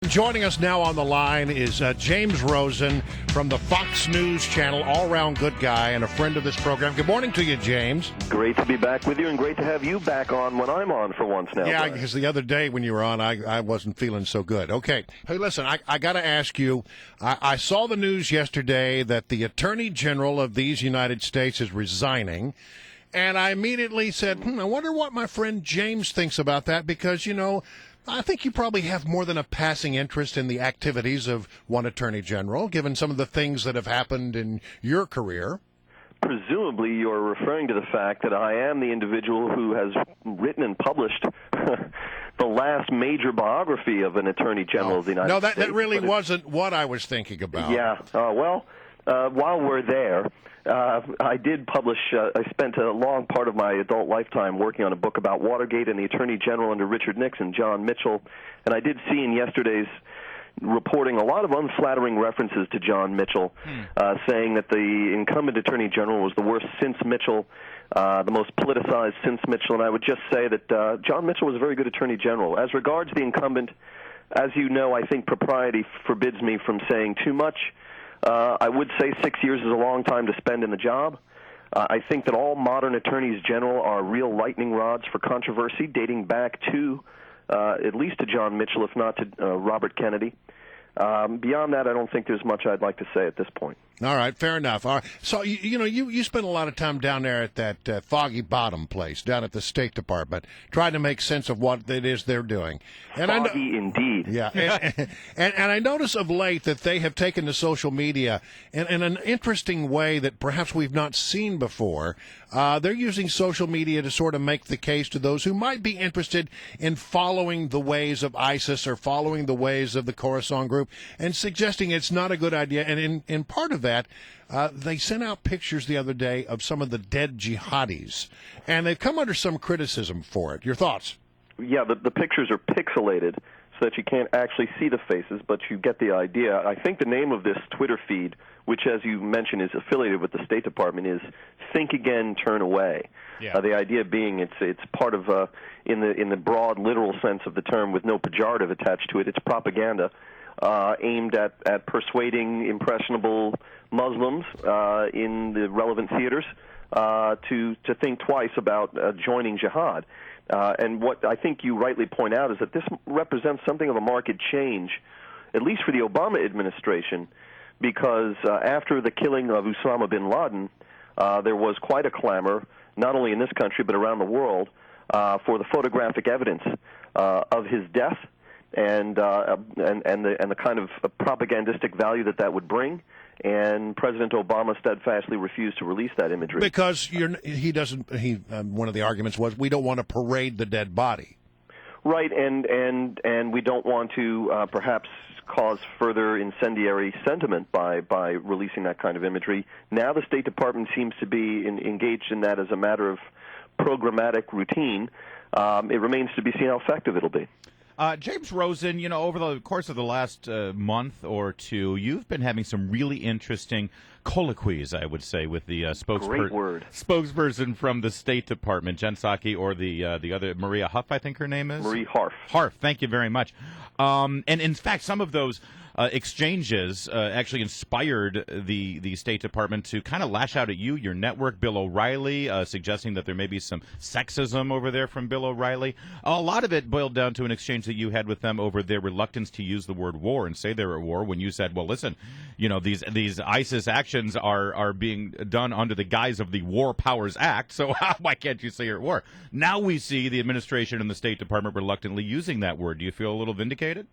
Joining us now on the line is James Rosen from the Fox News Channel, all-around good guy and a friend of this program. Good morning to you, James. Great to be back with you, and great to have you back on when I'm on for once now. Yeah, because the other day when you were on, I wasn't feeling so good. Okay. Hey, listen, I got to ask you, I saw the news yesterday that the Attorney General of these United States is resigning, and I immediately said, I wonder what my friend James thinks about that, because, I think you probably have more than a passing interest in the activities of one Attorney General, given some of the things that have happened in your career. Presumably you're referring to the fact that I am the individual who has written and published the last major biography of an Attorney General of the United States. No, that really wasn't what I was thinking about. Yeah, while we're there, I did publish, I spent a long part of my adult lifetime working on a book about Watergate and the Attorney General under Richard Nixon, John Mitchell, and I did see in yesterday's reporting a lot of unflattering references to John Mitchell, saying that the incumbent Attorney General was the worst since Mitchell, the most politicized since Mitchell, and I would just say that John Mitchell was a very good Attorney General. As regards the incumbent, as you know, I think propriety forbids me from saying too much. I would say 6 years is a long time to spend in the job. I think that all modern attorneys general are real lightning rods for controversy, dating back to at least to John Mitchell, if not to Robert Kennedy. Beyond that, I don't think there's much I'd like to say at this point. All right, fair enough. All right. So, you spent a lot of time down there at that Foggy Bottom place, down at the State Department, trying to make sense of what it is they're doing. And Foggy indeed. Yeah. and I notice of late that they have taken to social media in an interesting way that perhaps we've not seen before. They're using social media to sort of make the case to those who might be interested in following the ways of ISIS or following the ways of the Khorasan group, and suggesting it's not a good idea. And in part of that, they sent out pictures the other day of some of the dead jihadis, and they've come under some criticism for it. Your thoughts? Yeah, the pictures are pixelated so that you can't actually see the faces, but you get the idea. I think the name of this Twitter feed, which, as you mentioned, is affiliated with the State Department, is "Think Again, Turn Away." Yeah. The idea being it's part of, in the broad literal sense of the term, with no pejorative attached to it, it's propaganda aimed at persuading impressionable Muslims in the relevant theaters to think twice about joining jihad. And what I think you rightly point out is that this represents something of a marked change, at least for the Obama administration, because after the killing of Osama bin Laden, there was quite a clamor, not only in this country but around the world, for the photographic evidence of his death and the kind of propagandistic value that would bring. And President Obama steadfastly refused to release that imagery because one of the arguments was we don't want to parade the dead body, right? And we don't want to perhaps cause further incendiary sentiment by releasing that kind of imagery. Now the State Department seems to be engaged in that as a matter of programmatic routine. It remains to be seen how effective it'll be. James Rosen, over the course of the last month or two, you've been having some really interesting colloquies, I would say, with the spokesperson from the State Department, Jen Psaki, or the other, Maria Huff, I think her name is? Marie Harf. Harf, thank you very much. And in fact, some of those exchanges actually inspired the State Department to kind of lash out at you, your network, Bill O'Reilly, suggesting that there may be some sexism over there from Bill O'Reilly. A lot of it boiled down to an exchange that you had with them over their reluctance to use the word war and say they're at war, when you said, well, listen, these ISIS actions are being done under the guise of the War Powers Act, so why can't you say you're at war? Now we see the administration and the State Department reluctantly using that word. Do you feel a little vindicated?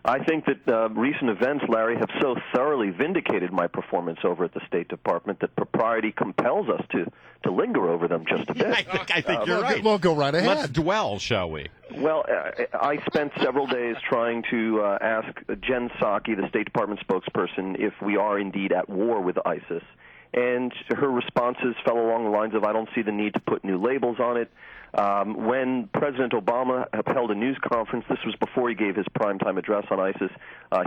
I think that recent events, Larry, have so thoroughly vindicated my performance over at the State Department that propriety compels us to linger over them just a bit. I think you're right. We'll go right ahead. Let's dwell, shall we? Well, I spent several days trying to ask Jen Psaki, the State Department spokesperson, if we are indeed at war with ISIS. And her responses fell along the lines of, I don't see the need to put new labels on it. When President Obama held a news conference, this was before he gave his primetime address on ISIS,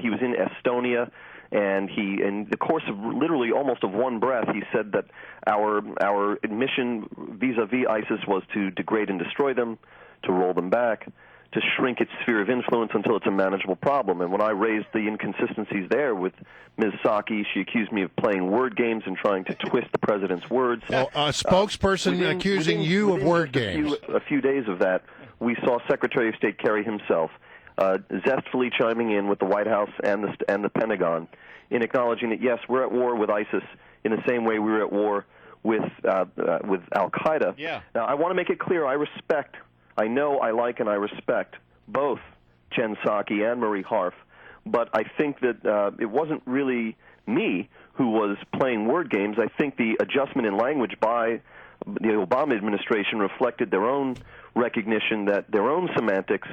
he was in Estonia, and in the course of literally almost of one breath, he said that our mission vis-a-vis ISIS was to degrade and destroy them, to roll them back, to shrink its sphere of influence until it's a manageable problem. And when I raised the inconsistencies there with Ms. Psaki, she accused me of playing word games and trying to twist the president's words. Oh, a spokesperson accusing you of word games. A few days of that, we saw Secretary of State Kerry himself zestfully chiming in with the White House and the Pentagon in acknowledging that, yes, we're at war with ISIS in the same way we were at war with Al-Qaeda. Yeah. Now, I want to make it clear, I know, I like, and I respect both Jen Psaki and Marie Harf, but I think that it wasn't really me who was playing word games. I think the adjustment in language by the Obama administration reflected their own recognition that their own semantics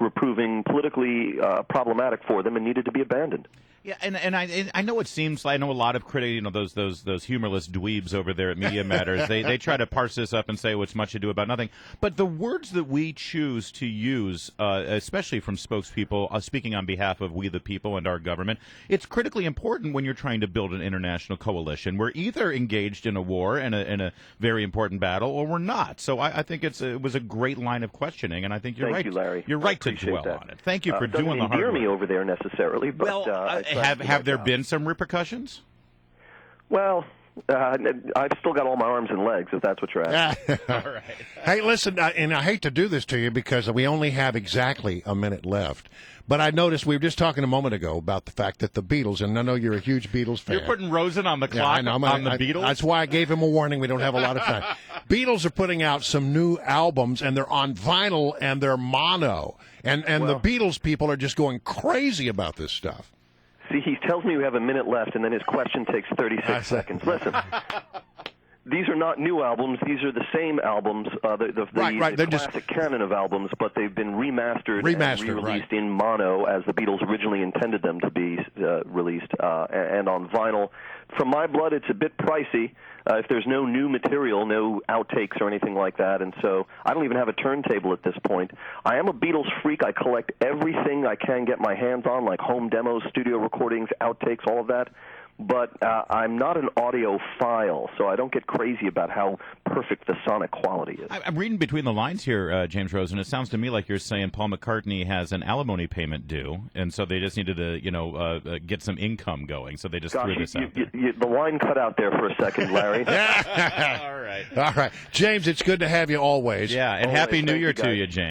were proving politically problematic for them and needed to be abandoned. Yeah, and I know it seems like, I know a lot of critics, those humorless dweebs over there at Media Matters, they try to parse this up and say, well, it's much ado about nothing. But the words that we choose to use, especially from spokespeople speaking on behalf of we the people and our government, it's critically important when you're trying to build an international coalition. We're either engaged in a war and a very important battle, or we're not. So I think it was a great line of questioning, and I think you're right. Thank you, Larry. You're right to dwell on it. Thank you for doing the hard work. Doesn't endear me over there necessarily, but well, have there been some repercussions? Well, I've still got all my arms and legs, if that's what you're asking. All right. Hey, listen, and I hate to do this to you because we only have exactly a minute left. But I noticed we were just talking a moment ago about the fact that the Beatles, and I know you're a huge Beatles fan. You're putting Rosen on the clock on the Beatles? That's why I gave him a warning. We don't have a lot of time. Beatles are putting out some new albums, and they're on vinyl, and they're mono. And the Beatles people are just going crazy about this stuff. See, he tells me we have a minute left, and then his question takes 36 seconds. Listen, these are not new albums. These are the same albums, the classic canon of albums, but they've been remastered and re-released in mono as the Beatles originally intended them to be released, and on vinyl. From my blood, it's a bit pricey if there's no new material, no outtakes or anything like that, and so I don't even have a turntable at this point. I am a Beatles freak. I collect everything I can get my hands on, like home demos, studio recordings, outtakes, all of that. But I'm not an audiophile, so I don't get crazy about how perfect the sonic quality is. I'm reading between the lines here, James Rosen. It sounds to me like you're saying Paul McCartney has an alimony payment due, and so they just needed to, get some income going. So they just threw this out there. The line cut out there for a second, Larry. All right. All right. James, it's good to have you always. Yeah, and Always. Happy New Thank Year you, to guys. you, James.